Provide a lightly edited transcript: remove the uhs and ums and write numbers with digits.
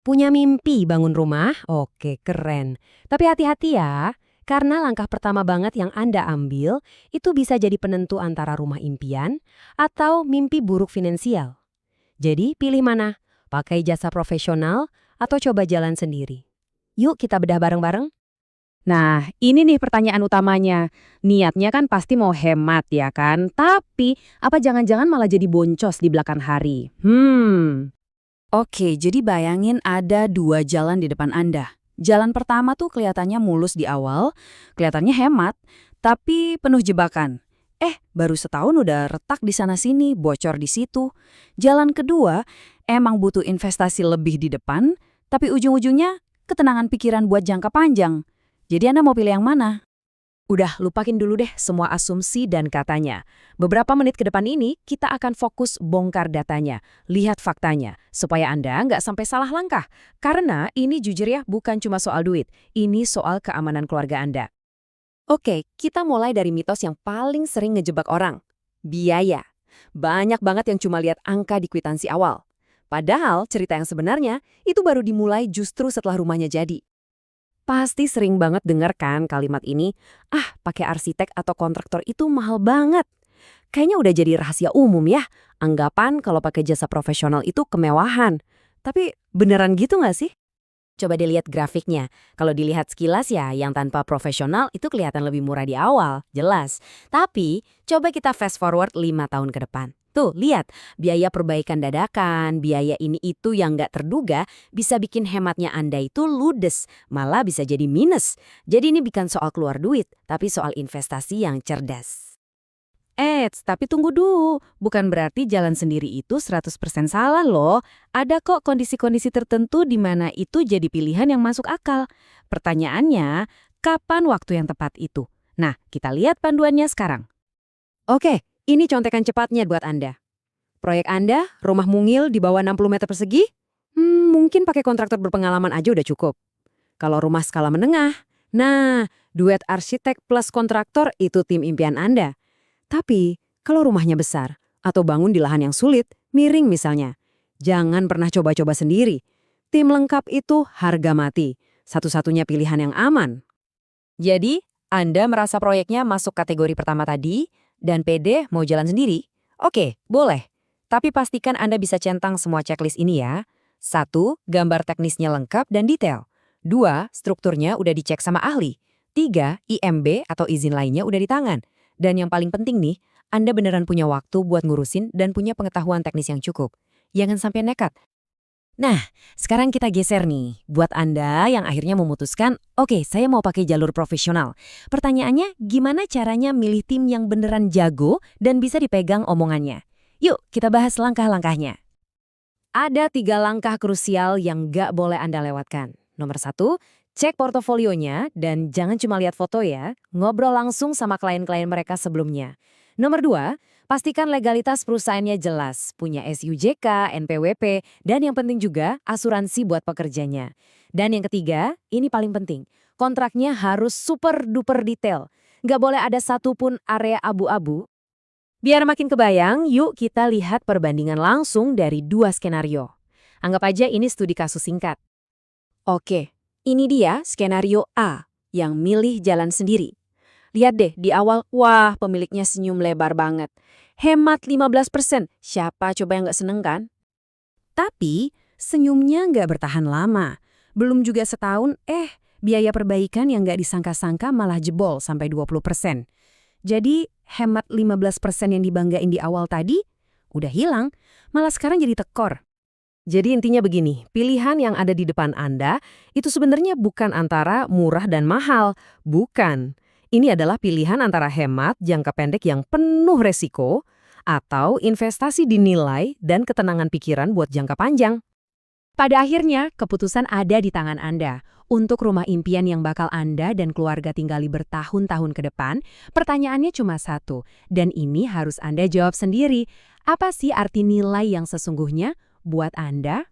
Punya mimpi bangun rumah? Oke, keren. Tapi hati-hati ya, karena langkah pertama banget yang Anda ambil itu bisa jadi penentu antara rumah impian atau mimpi buruk finansial. Jadi pilih mana? Pakai jasa profesional atau coba jalan sendiri? Yuk kita bedah bareng-bareng. Nah, ini nih pertanyaan utamanya. Niatnya kan pasti mau hemat ya kan? Tapi, apa jangan-jangan malah jadi boncos di belakang hari? Oke, jadi bayangin ada dua jalan di depan Anda. Jalan pertama tuh kelihatannya mulus di awal, kelihatannya hemat, tapi penuh jebakan. Baru setahun udah retak di sana-sini, bocor di situ. Jalan kedua, emang butuh investasi lebih di depan, tapi ujung-ujungnya ketenangan pikiran buat jangka panjang. Jadi Anda mau pilih yang mana? Udah, lupakin dulu deh semua asumsi dan katanya. Beberapa menit ke depan ini, kita akan fokus bongkar datanya, lihat faktanya, supaya Anda nggak sampai salah langkah. Karena ini jujur ya, bukan cuma soal duit, ini soal keamanan keluarga Anda. Oke, kita mulai dari mitos yang paling sering ngejebak orang. Biaya. Banyak banget yang cuma lihat angka di kwitansi awal. Padahal cerita yang sebenarnya itu baru dimulai justru setelah rumahnya jadi. Pasti sering banget dengar kan kalimat ini, pakai arsitek atau kontraktor itu mahal banget. Kayaknya udah jadi rahasia umum ya, anggapan kalau pakai jasa profesional itu kemewahan. Tapi beneran gitu nggak sih? Coba dilihat grafiknya. Kalau dilihat sekilas ya, yang tanpa profesional itu kelihatan lebih murah di awal, jelas. Tapi, coba kita fast forward 5 tahun ke depan. Tuh, lihat, biaya perbaikan dadakan, biaya ini itu yang nggak terduga, bisa bikin hematnya Anda itu ludes, malah bisa jadi minus. Jadi ini bukan soal keluar duit, tapi soal investasi yang cerdas. Tapi tunggu dulu. Bukan berarti jalan sendiri itu 100% salah loh. Ada kok kondisi-kondisi tertentu di mana itu jadi pilihan yang masuk akal. Pertanyaannya, kapan waktu yang tepat itu? Nah, kita lihat panduannya sekarang. Oke, ini contekan cepatnya buat Anda. Proyek Anda, rumah mungil di bawah 60 meter persegi? Mungkin pakai kontraktor berpengalaman aja udah cukup. Kalau rumah skala menengah, nah, duet arsitek plus kontraktor itu tim impian Anda. Tapi, kalau rumahnya besar, atau bangun di lahan yang sulit, miring misalnya, jangan pernah coba-coba sendiri. Tim lengkap itu harga mati, satu-satunya pilihan yang aman. Jadi, Anda merasa proyeknya masuk kategori pertama tadi, dan pede mau jalan sendiri? Oke, boleh. Tapi pastikan Anda bisa centang semua checklist ini ya. 1. Gambar teknisnya lengkap dan detail. 2. Strukturnya udah dicek sama ahli. 3. IMB atau izin lainnya udah di tangan. Dan yang paling penting nih, Anda beneran punya waktu buat ngurusin dan punya pengetahuan teknis yang cukup. Jangan sampai nekat. Nah, sekarang kita geser nih. Buat Anda yang akhirnya memutuskan, oke, saya mau pakai jalur profesional. Pertanyaannya, gimana caranya milih tim yang beneran jago dan bisa dipegang omongannya? Yuk, kita bahas langkah-langkahnya. Ada 3 langkah krusial yang nggak boleh Anda lewatkan. Nomor 1, cek portofolionya dan jangan cuma lihat foto ya, ngobrol langsung sama klien-klien mereka sebelumnya. Nomor 2, pastikan legalitas perusahaannya jelas, punya SUJK, NPWP, dan yang penting juga asuransi buat pekerjanya. Dan yang ketiga, ini paling penting, kontraknya harus super duper detail. Nggak boleh ada satupun area abu-abu. Biar makin kebayang, yuk kita lihat perbandingan langsung dari 2 skenario. Anggap aja ini studi kasus singkat. Oke, ini dia skenario A, yang milih jalan sendiri. Lihat deh, di awal, wah pemiliknya senyum lebar banget. Hemat 15%, siapa coba yang nggak seneng kan? Tapi, senyumnya nggak bertahan lama. Belum juga setahun, biaya perbaikan yang nggak disangka-sangka malah jebol sampai 20%. Jadi, hemat 15% yang dibanggain di awal tadi, udah hilang, malah sekarang jadi tekor. Jadi intinya begini, pilihan yang ada di depan Anda itu sebenarnya bukan antara murah dan mahal. Bukan. Ini adalah pilihan antara hemat jangka pendek yang penuh resiko atau investasi dinilai dan ketenangan pikiran buat jangka panjang. Pada akhirnya, keputusan ada di tangan Anda. Untuk rumah impian yang bakal Anda dan keluarga tinggali bertahun-tahun ke depan, pertanyaannya cuma satu, dan ini harus Anda jawab sendiri. Apa sih arti nilai yang sesungguhnya buat Anda?